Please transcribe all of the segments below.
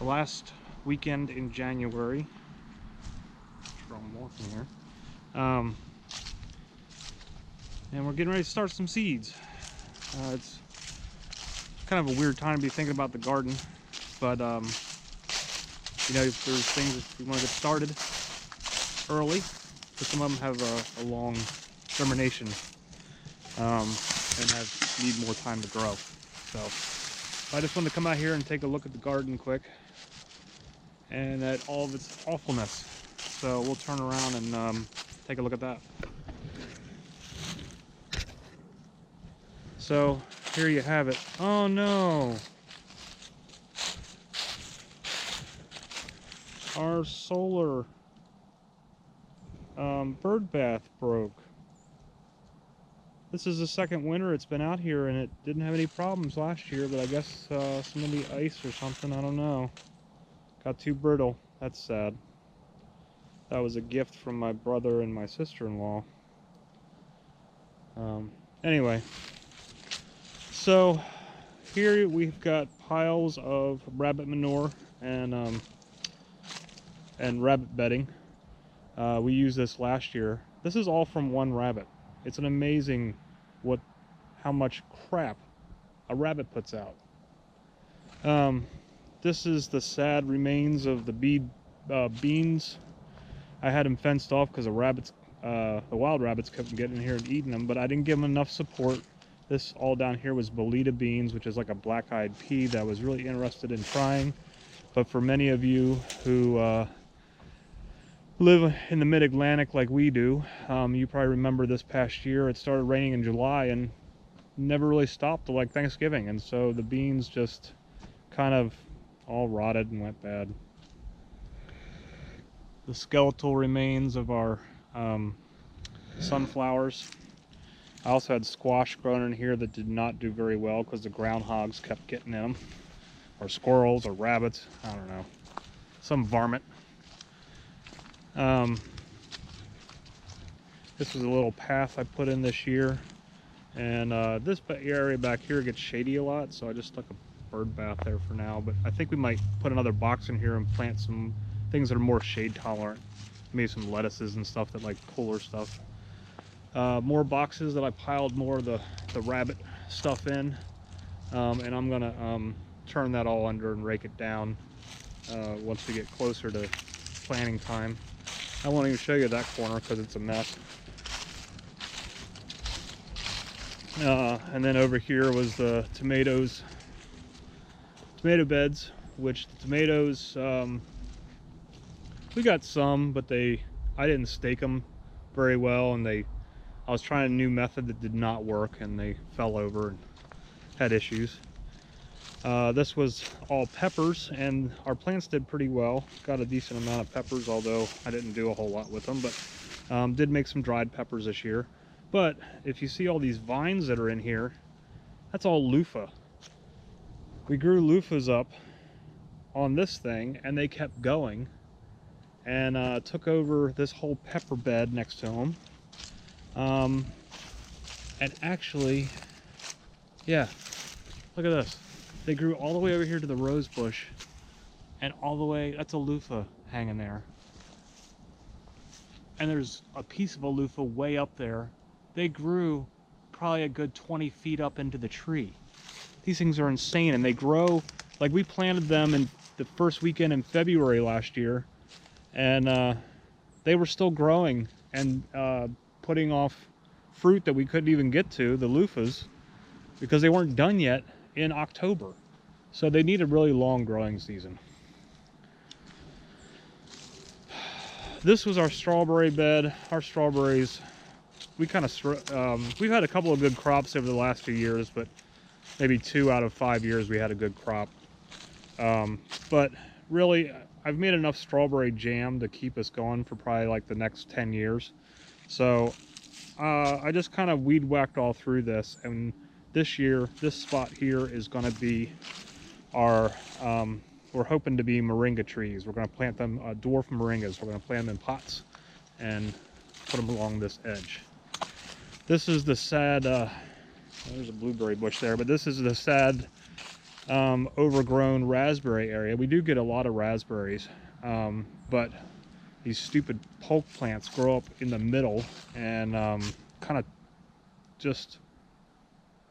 the last weekend in January. Sure I'm walking here. And we're getting ready to start some seeds. It's kind of a weird time to be thinking about the garden, but you know, if there's things that we want to get started early, because some of them have a long germination and need more time to grow. So I just wanted to come out here and take a look at the garden quick and at all of its awfulness. So we'll turn around and take a look at that. So here you have it. Oh no! Our solar bird bath broke. This is the second winter it's been out here, and it didn't have any problems last year, but I guess some of the ice or something, I don't know, got too brittle. That's sad. That was a gift from my brother and my sister-in-law. Anyway, so here we've got piles of rabbit manure and rabbit bedding. We used this last year. This is all from one rabbit. It's an amazing how much crap a rabbit puts out. This is the sad remains of the beans. I had them fenced off because the wild rabbits kept getting in here and eating them, but I didn't give them enough support. This all down here was boleta beans, which is like a black-eyed pea that I was really interested in trying. But for many of you who live in the mid-Atlantic like we do, you probably remember this past year it started raining in July and never really stopped till like Thanksgiving, and so the beans just kind of all rotted and went bad. The skeletal remains of our sunflowers. I also had squash growing in here that did not do very well because the groundhogs kept getting in them, or squirrels or rabbits, I don't know, some varmint. This was a little path I put in this year, and this area back here gets shady a lot, so I just stuck a bird bath there for now. But I think we might put another box in here and plant some things that are more shade tolerant, maybe some lettuces and stuff that like cooler stuff. More boxes that I piled more of the rabbit stuff in, and I'm gonna turn that all under and rake it down once we get closer to planting time. I won't even show you that corner because it's a mess. And then over here was the tomato beds, which the tomatoes, we got some, but I didn't stake them very well, and I was trying a new method that did not work, and they fell over and had issues. This was all peppers, and our plants did pretty well. Got a decent amount of peppers, although I didn't do a whole lot with them, but did make some dried peppers this year. But if you see all these vines that are in here, that's all loofah. We grew loofahs up on this thing, and they kept going, and took over this whole pepper bed next to them. And actually, yeah, look at this. They grew all the way over here to the rose bush, and all the way, that's a loofah hanging there. And there's a piece of a loofah way up there. They grew probably a good 20 feet up into the tree. These things are insane, and they grow, like we planted them in the first weekend in February last year, and they were still growing and putting off fruit that we couldn't even get to, the loofahs, because they weren't done yet in October. So they need a really long growing season. This was our strawberry bed. Our strawberries, we kind of we've had a couple of good crops over the last few years, but maybe 2 out of 5 years we had a good crop. But really, I've made enough strawberry jam to keep us going for probably like the next 10 years. So I just kind of weed whacked all through this, and this year, this spot here is going to be our, we're hoping to be moringa trees. We're going to plant them, dwarf moringas. We're going to plant them in pots and put them along this edge. This is the sad, there's a blueberry bush there, but this is the sad overgrown raspberry area. We do get a lot of raspberries, but these stupid pulp plants grow up in the middle and kind of just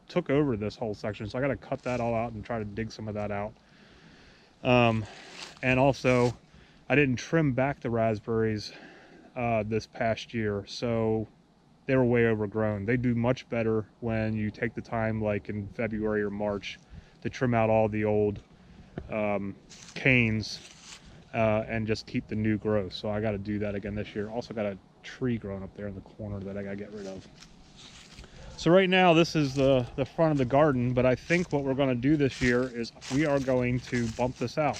took over this whole section. So I got to cut that all out and try to dig some of that out. And also, I didn't trim back the raspberries this past year, so they were way overgrown. They do much better when you take the time, like in February or March, to trim out all the old canes and just keep the new growth. So I got to do that again this year. Also got a tree growing up there in the corner that I got to get rid of. So right now this is the front of the garden, but I think what we're going to do this year is we are going to bump this out.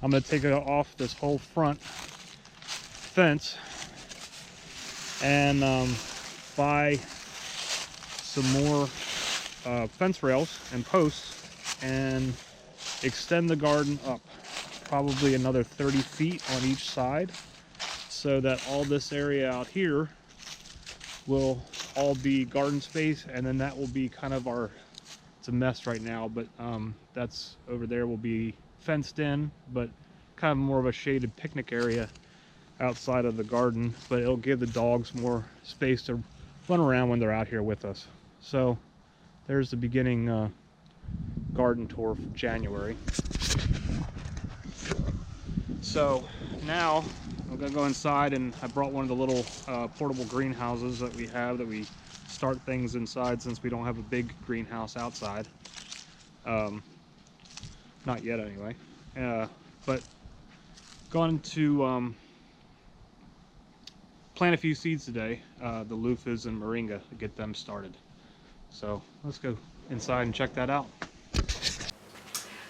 I'm going to take it off this whole front fence and buy some more fence rails and posts and extend the garden up probably another 30 feet on each side, so that all this area out here will all be garden space, and then that will be kind of our, it's a mess right now, but that's over there will be fenced in, but kind of more of a shaded picnic area outside of the garden, but it'll give the dogs more space to run around when they're out here with us. So there's the beginning garden tour for January. So now I'm gonna go inside, and I brought one of the little portable greenhouses that we have, that we start things inside since we don't have a big greenhouse outside. Not yet anyway. But going to plant a few seeds today, the Loofahs and Moringa, to get them started. So let's go inside and check that out.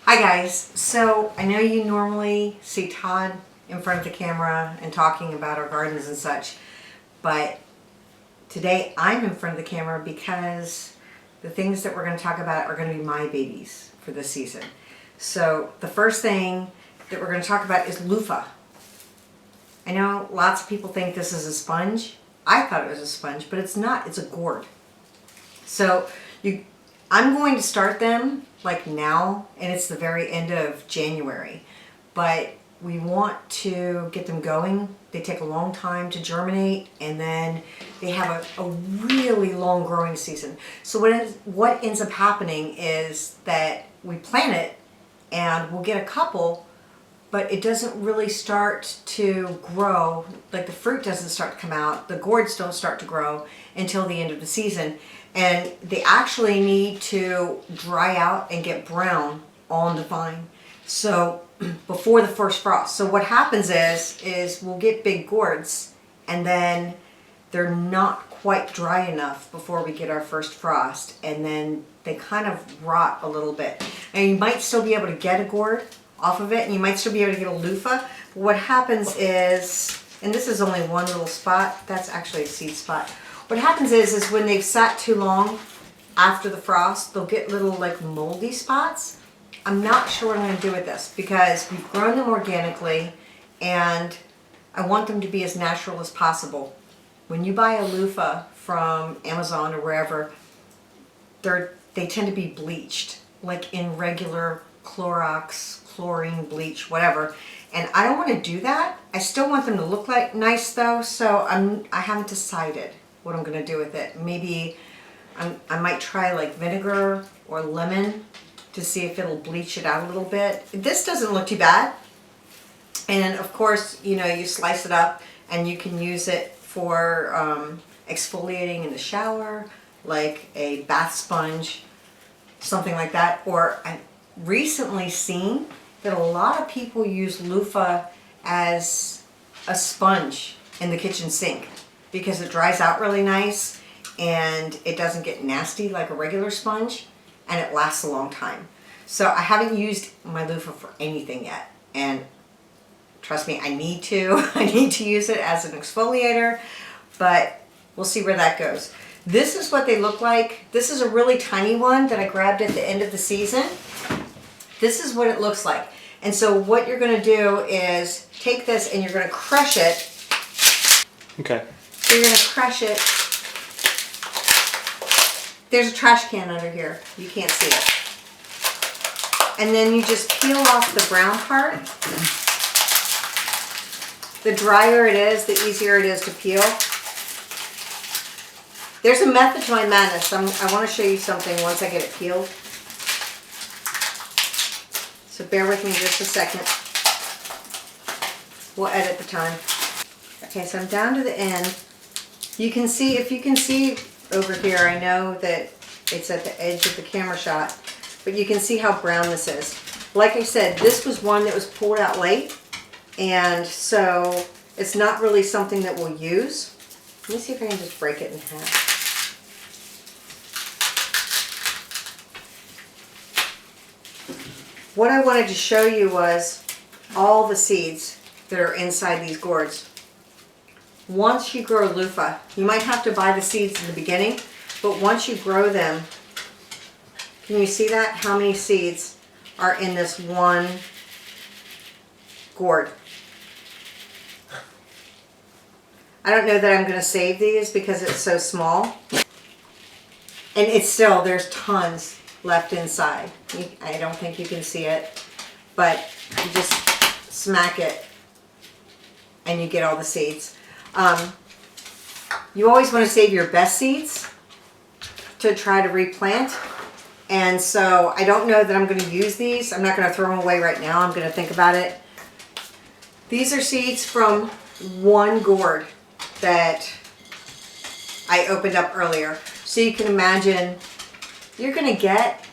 Hi guys, so I know you normally see Todd in front of the camera and talking about our gardens and such, but today I'm in front of the camera because the things that we're going to talk about are going to be my babies for this season. So the first thing that we're going to talk about is loofah. I know lots of people think this is a sponge. I thought it was a sponge, but it's not. It's a gourd. So I'm going to start them like now, and it's the very end of January, but we want to get them going. They take a long time to germinate, and then they have a really long growing season. So what ends up happening is that we plant it and we'll get a couple, but it doesn't really start to grow, like the fruit doesn't start to come out, the gourds don't start to grow until the end of the season. And they actually need to dry out and get brown on the vine, so before the first frost. So what happens is we'll get big gourds, and then they're not quite dry enough before we get our first frost, and then they kind of rot a little bit. And you might still be able to get a gourd off of it, and you might still be able to get a loofah. But what happens is, and this is only one little spot, that's actually a seed spot. What happens is when they've sat too long after the frost, they'll get little like moldy spots. I'm not sure what I'm going to do with this, because we've grown them organically and I want them to be as natural as possible. When you buy a loofah from Amazon or wherever, they tend to be bleached, like in regular Clorox, chlorine, bleach, whatever. And I don't want to do that. I still want them to look like nice though, so I haven't decided what I'm going to do with it. Maybe I might try like vinegar or lemon to see if it'll bleach it out a little bit. This doesn't look too bad. And of course, you know, you slice it up and you can use it for exfoliating in the shower, like a bath sponge, something like that. Or I've recently seen that a lot of people use loofah as a sponge in the kitchen sink, because it dries out really nice and it doesn't get nasty like a regular sponge, and it lasts a long time. So I haven't used my loofah for anything yet, and trust me, I need to. I need to use it as an exfoliator, but we'll see where that goes. This is what they look like. This is a really tiny one that I grabbed at the end of the season. This is what it looks like. And so what you're going to do is take this and you're going to crush it. Okay. So you're going to crush it. There's a trash can under here. You can't see it. and then you just peel off the brown part. The drier it is, the easier it is to peel. There's a method to my madness. I want to show you something once I get it peeled. So bear with me just a second. We'll edit the time. Okay, so I'm down to the end. You can see, if you can see over here, I know that it's at the edge of the camera shot, but you can see how brown this is. Like I said, this was one that was pulled out late, and so it's not really something that we'll use. Let me see if I can just break it in half. What I wanted to show you was all the seeds that are inside these gourds. Once you grow loofah, you might have to buy the seeds in the beginning, but once you grow them, can you see that? How many seeds are in this one gourd? I don't know that I'm going to save these because it's so small. And it's still, there's tons left inside. I don't think you can see it, but you just smack it and you get all the seeds. You always want to save your best seeds to try to replant. And so I don't know that I'm going to use these. I'm not going to throw them away right now. I'm going to think about it. These are seeds from one gourd that I opened up earlier. So you can imagine you're going to get,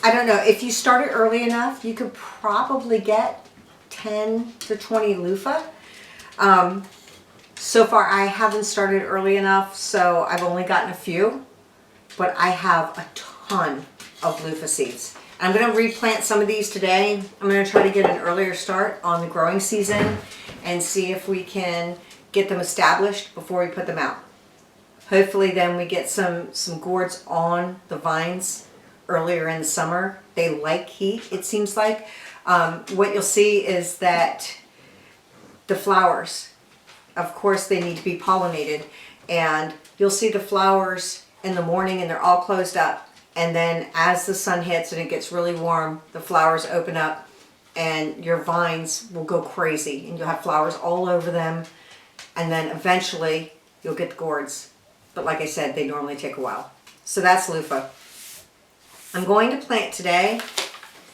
I don't know, if you started early enough, you could probably get 10 to 20 loofah. So far I haven't started early enough, so I've only gotten a few, but I have a ton of loofah seeds. I'm going to replant some of these today. I'm going to try to get an earlier start on the growing season and see if we can get them established before we put them out. Hopefully then we get some gourds on the vines earlier in the summer. They like heat, it seems like. What you'll see is that the flowers, of course, they need to be pollinated, and you'll see the flowers in the morning and they're all closed up, and then as the sun hits and it gets really warm, the flowers open up and your vines will go crazy and you'll have flowers all over them, and then eventually you'll get the gourds. But like I said, they normally take a while. So that's loofah. I'm going to plant today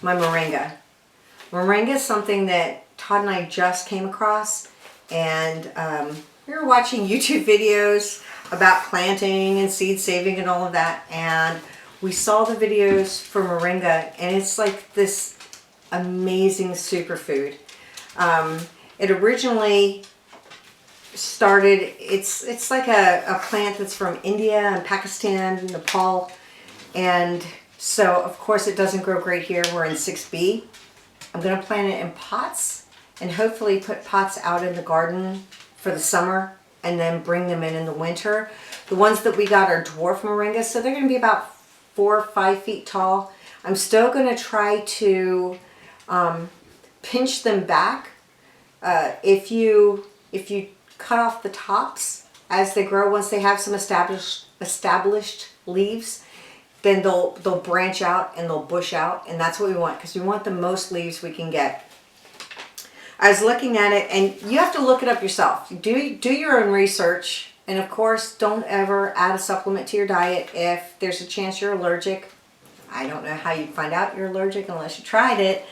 my moringa. Moringa is something that Todd and I just came across, and we were watching YouTube videos about planting and seed saving and all of that, and we saw the videos for moringa, and it's like this amazing superfood. It originally started, it's like a plant that's from India and Pakistan and Nepal, and so of course it doesn't grow great here. We're in 6B. I'm going to plant it in pots and hopefully put pots out in the garden for the summer and then bring them in the winter. The ones that we got are dwarf moringa, so they're going to be about 4 or 5 feet tall. I'm still going to try to pinch them back. If you cut off the tops as they grow, once they have some established leaves, then they'll branch out and they'll bush out, and that's what we want, because we want the most leaves we can get. I was looking at it, and you have to look it up yourself. Do your own research, and of course don't ever add a supplement to your diet if there's a chance you're allergic. I don't know how you'd find out you're allergic unless you tried it,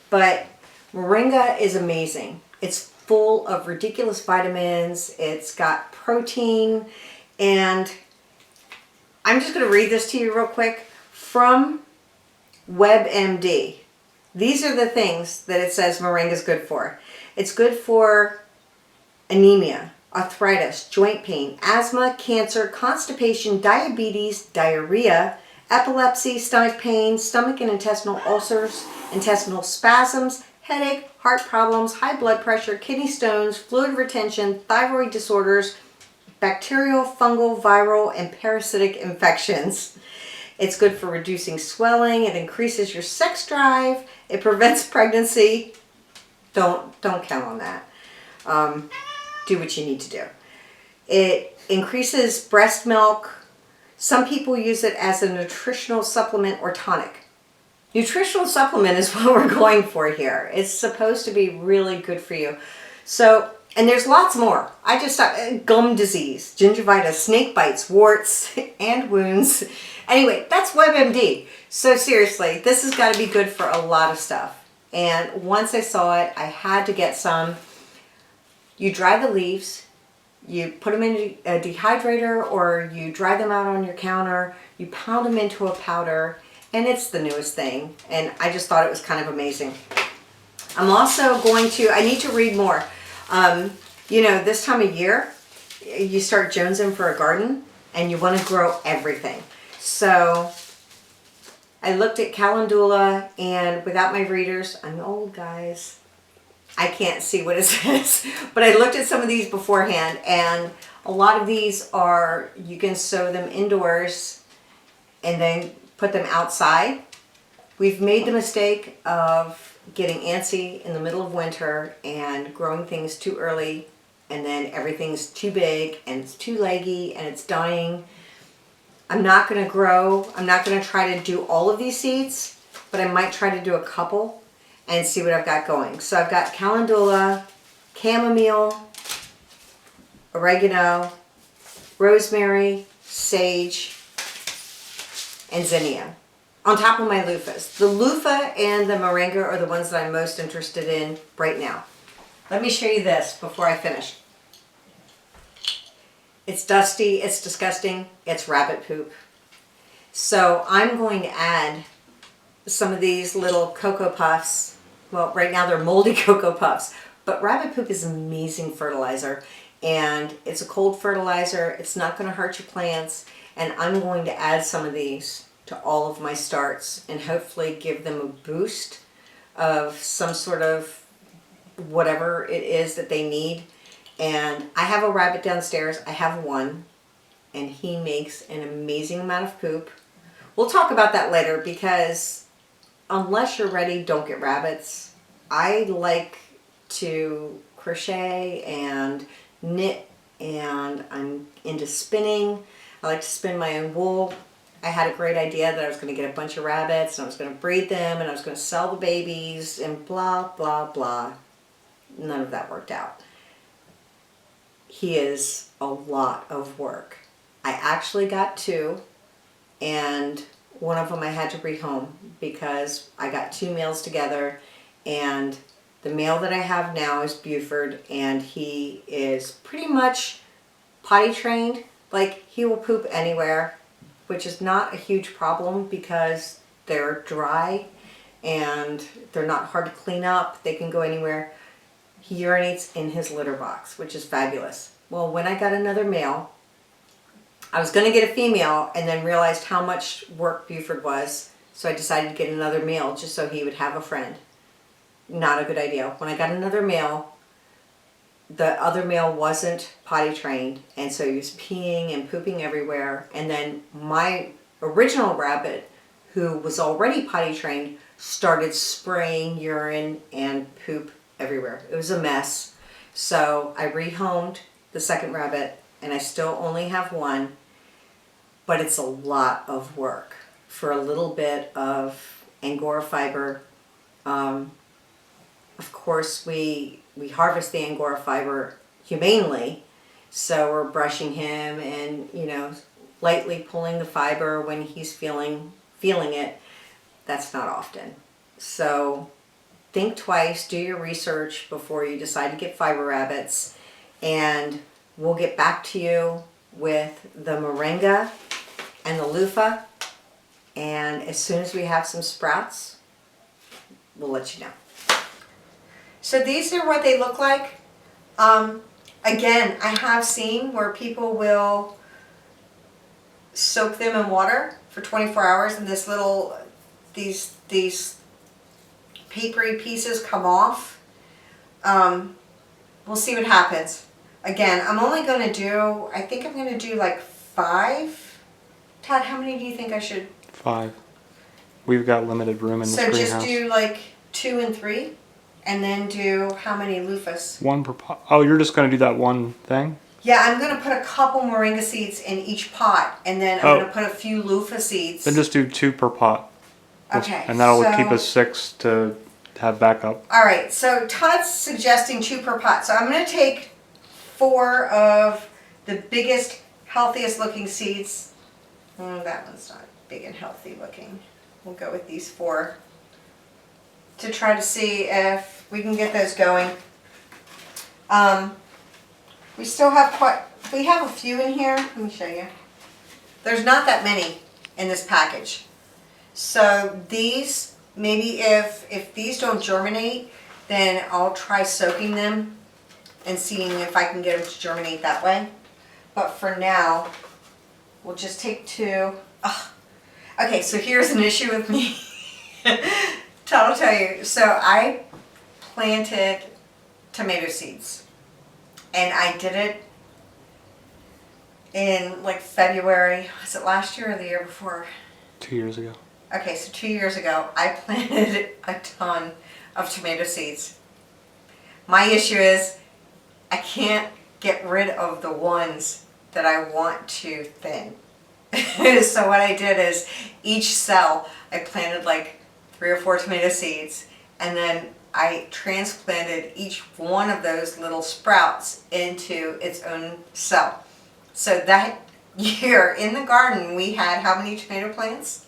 but moringa is amazing. It's full of ridiculous vitamins, it's got protein, and I'm just going to read this to you real quick from WebMD. These are the things that it says moringa is good for. It's good for anemia, arthritis, joint pain, asthma, cancer, constipation, diabetes, diarrhea, epilepsy, stomach pain, stomach and intestinal ulcers, intestinal spasms, headache, heart problems, high blood pressure, kidney stones, fluid retention, thyroid disorders, bacterial, fungal, viral, and parasitic infections. It's good for reducing swelling. It increases your sex drive. It prevents pregnancy. Don't count on that. Do what you need to do. It increases breast milk. Some people use it as a nutritional supplement or tonic. nutritional supplement is what we're going for here. It's supposed to be really good for you. So, and there's lots more. I just gum disease, gingivitis, snake bites, warts, and wounds. Anyway, that's WebMD. So seriously, this has got to be good for a lot of stuff. And once I saw it, I had to get some. You dry the leaves, you put them in a dehydrator, or you dry them out on your counter, you pound them into a powder, and it's the newest thing. And I just thought it was kind of amazing. I'm also going to, I need to read more. You know, this time of year, you start jonesing for a garden, and you want to grow everything. So I looked at Calendula, and without my readers, I'm old, guys. I can't see what it says, but I looked at some of these beforehand, and a lot of these are, you can sow them indoors and then put them outside. We've made the mistake of getting antsy in the middle of winter and growing things too early, and then everything's too big and it's too leggy and it's dying. I'm not going to try to do all of these seeds, but I might try to do a couple and see what I've got going. So I've got calendula, chamomile, oregano, rosemary, sage, and zinnia on top of my loofahs. The loofah and the moringa are the ones that I'm most interested in right now. Let me show you this before I finish. It's dusty, it's disgusting, it's rabbit poop. So I'm going to add some of these little Cocoa Puffs. Well, right now they're moldy Cocoa Puffs, but rabbit poop is amazing fertilizer, and it's a cold fertilizer. It's not going to hurt your plants, and I'm going to add some of these to all of my starts and hopefully give them a boost of some sort of whatever it is that they need. And I have a rabbit downstairs. I have one, and he makes an amazing amount of poop. We'll talk about that later, because unless you're ready, don't get rabbits. I like to crochet and knit, and I'm into spinning. I like to spin my own wool. I had a great idea that I was going to get a bunch of rabbits, and I was going to breed them, and I was going to sell the babies, and blah, blah, blah. None of that worked out. He is a lot of work. I actually got two, and one of them I had to rehome because I got two males together, and the male that I have now is Buford, and he is pretty much potty trained. Like, he will poop anywhere, which is not a huge problem because they're dry and they're not hard to clean up. They can go anywhere. He urinates in his litter box, which is fabulous. Well, when I got another male, I was going to get a female and then realized how much work Buford was, so I decided to get another male just so he would have a friend. Not a good idea. When I got another male, the other male wasn't potty trained, and so he was peeing and pooping everywhere. And then my original rabbit, who was already potty trained, started spraying urine and poop everywhere. It was a mess. So I rehomed the second rabbit, and I still only have one, but it's a lot of work for a little bit of Angora fiber. Of course, we harvest the Angora fiber humanely, so we're brushing him and, you know, lightly pulling the fiber when he's feeling it. That's not often. So think twice, do your research before you decide to get fiber rabbits, and we'll get back to you with the moringa and the loofah, and as soon as we have some sprouts, we'll let you know. So these are what they look like. Again, I have seen where people will soak them in water for 24 hours and this little, these papery pieces come off. We'll see what happens. Again, I'm only going to do, I think I'm going to do like 5. Todd, how many do you think I should? 5. We've got limited room in this greenhouse. So just do like 2 and 3, and then do how many loofahs? 1 per pot. Oh, you're just going to do that one thing? Yeah, I'm going to put a couple moringa seeds in each pot, and then I'm going to put a few loofah seeds. Then just do 2 per pot. Okay. And that'll so, keep us 6 to have backup. All right. So Todd's suggesting 2 per pot. So I'm going to take 4 of the biggest, healthiest looking seeds. That one's not big and healthy looking. We'll go with these 4 to try to see if we can get those going. We still have we have a few in here. Let me show you. There's not that many in this package. So these, maybe if these don't germinate, then I'll try soaking them and seeing if I can get them to germinate that way. But for now, we'll just take 2. Oh. Okay, so here's an issue with me. Todd will tell you. So I planted tomato seeds. And I did it in like February. Was it last year or the year before? 2 years ago. Okay, so 2 years ago, I planted a ton of tomato seeds. My issue is I can't get rid of the ones that I want to thin. So what I did is each cell, I planted like 3 or 4 tomato seeds, and then I transplanted each one of those little sprouts into its own cell. So that year in the garden, we had how many tomato plants?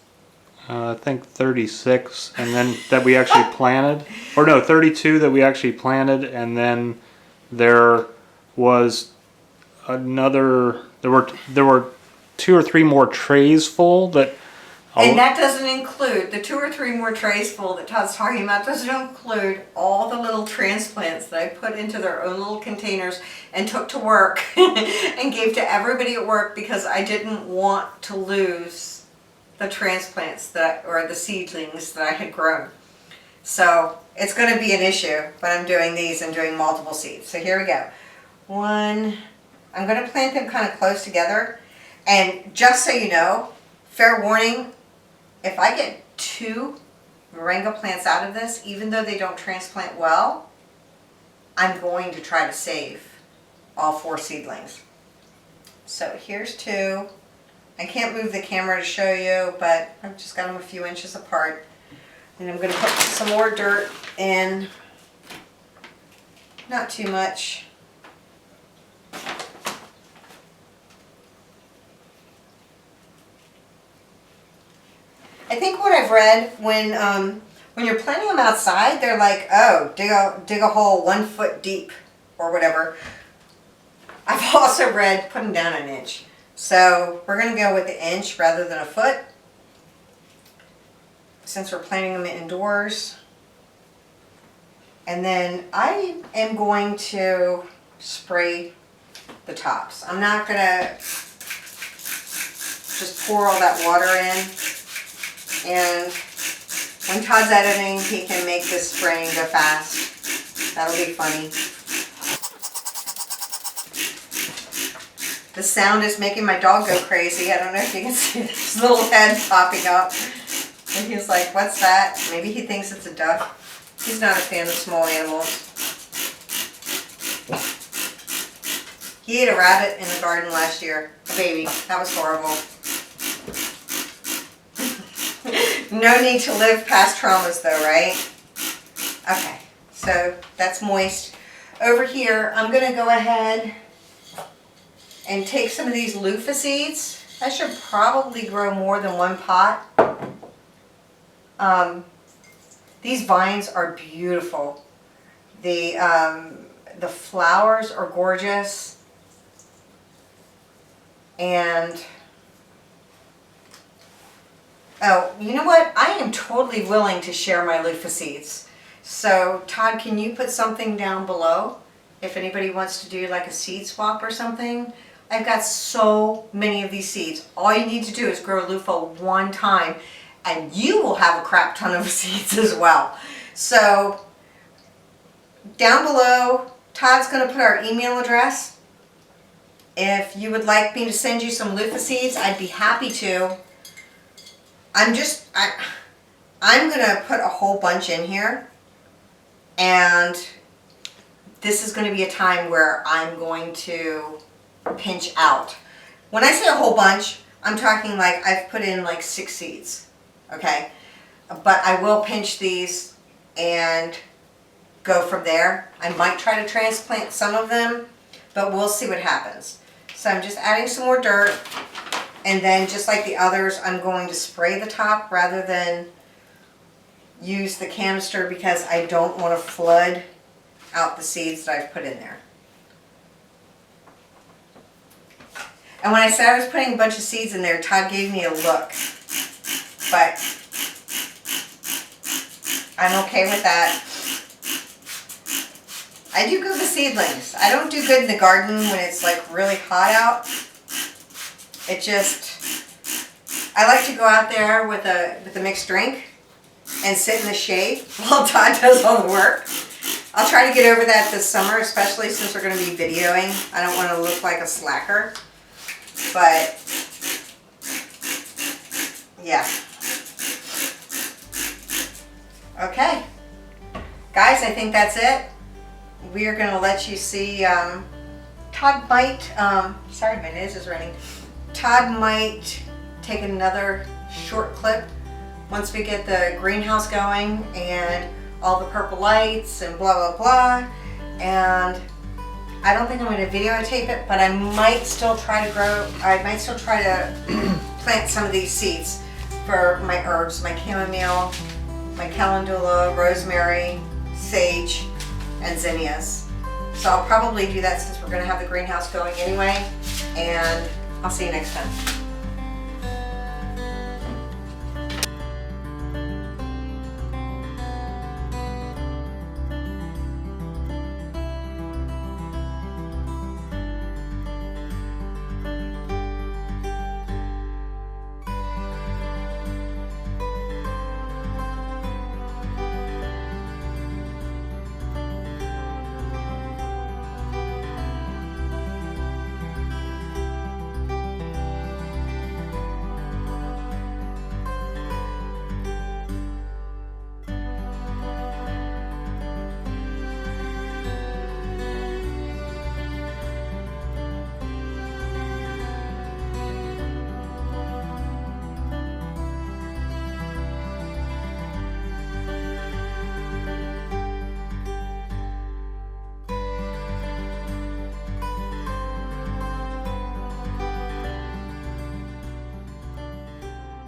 I think 36, and then that we actually planted. Or no, 32 that we actually planted, and then there was another, there were 2 or 3 more trays full that... And that doesn't include, the 2 or 3 more trays full that Todd's talking about, doesn't include all the little transplants that I put into their own little containers and took to work and gave to everybody at work because I didn't want to lose the transplants or the seedlings that I had grown. So it's going to be an issue, but I'm doing these and doing multiple seeds. So here we go. 1, I'm going to plant them kind of close together. And just so you know, fair warning, if I get 2 moringa plants out of this, even though they don't transplant well, I'm going to try to save all 4 seedlings. So here's 2. I can't move the camera to show you, but I've just got them a few inches apart. And I'm going to put some more dirt in. Not too much. I think what I've read when you're planting them outside, they're like, oh, dig a hole 1 foot deep or whatever. I've also read put them down an inch. So we're going to go with the inch rather than a foot, since we're planting them indoors. And then I am going to spray the tops. I'm not going to just pour all that water in. And when Todd's editing, he can make this spraying go fast. That'll be funny. The sound is making my dog go crazy. I don't know if you can see this little head popping up. And he's like, what's that? Maybe he thinks it's a duck. He's not a fan of small animals. He ate a rabbit in the garden last year. A baby. That was horrible. No need to live past traumas though, right? Okay, so that's moist. Over here, I'm going to go ahead and take some of these loofah seeds. I should probably grow more than 1 pot. These vines are beautiful. The flowers are gorgeous. And oh, you know what? I am totally willing to share my loofah seeds. So Todd, can you put something down below if anybody wants to do like a seed swap or something? I've got so many of these seeds. All you need to do is grow a loofah 1 time and you will have a crap ton of seeds as well. So down below, Todd's going to put our email address. If you would like me to send you some loofah seeds, I'd be happy to. I'm going to put a whole bunch in here, and this is going to be a time where I'm going to pinch out. When I say a whole bunch, I'm talking like I've put in like 6 seeds, okay? but I will pinch these and go from there. I might try to transplant some of them, but we'll see what happens. So I'm just adding some more dirt, and then just like the others, I'm going to spray the top rather than use the canister because I don't want to flood out the seeds that I've put in there. And when I said I was putting a bunch of seeds in there, Todd gave me a look, but I'm okay with that. I do good with seedlings. I don't do good in the garden when it's like really hot out. It just, I like to go out there with a mixed drink and sit in the shade while Todd does all the work. I'll try to get over that this summer, especially since we're going to be videoing. I don't want to look like a slacker. But, yeah. Okay. Guys, I think that's it. We are going to let you see, Todd might, sorry my nose is running. Todd might take another short clip once we get the greenhouse going and all the purple lights and blah, blah, blah. And I don't think I'm going to videotape it, but I might still try to plant some of these seeds for my herbs, my chamomile, my calendula, rosemary, sage, and zinnias. So I'll probably do that since we're going to have the greenhouse going anyway, and I'll see you next time.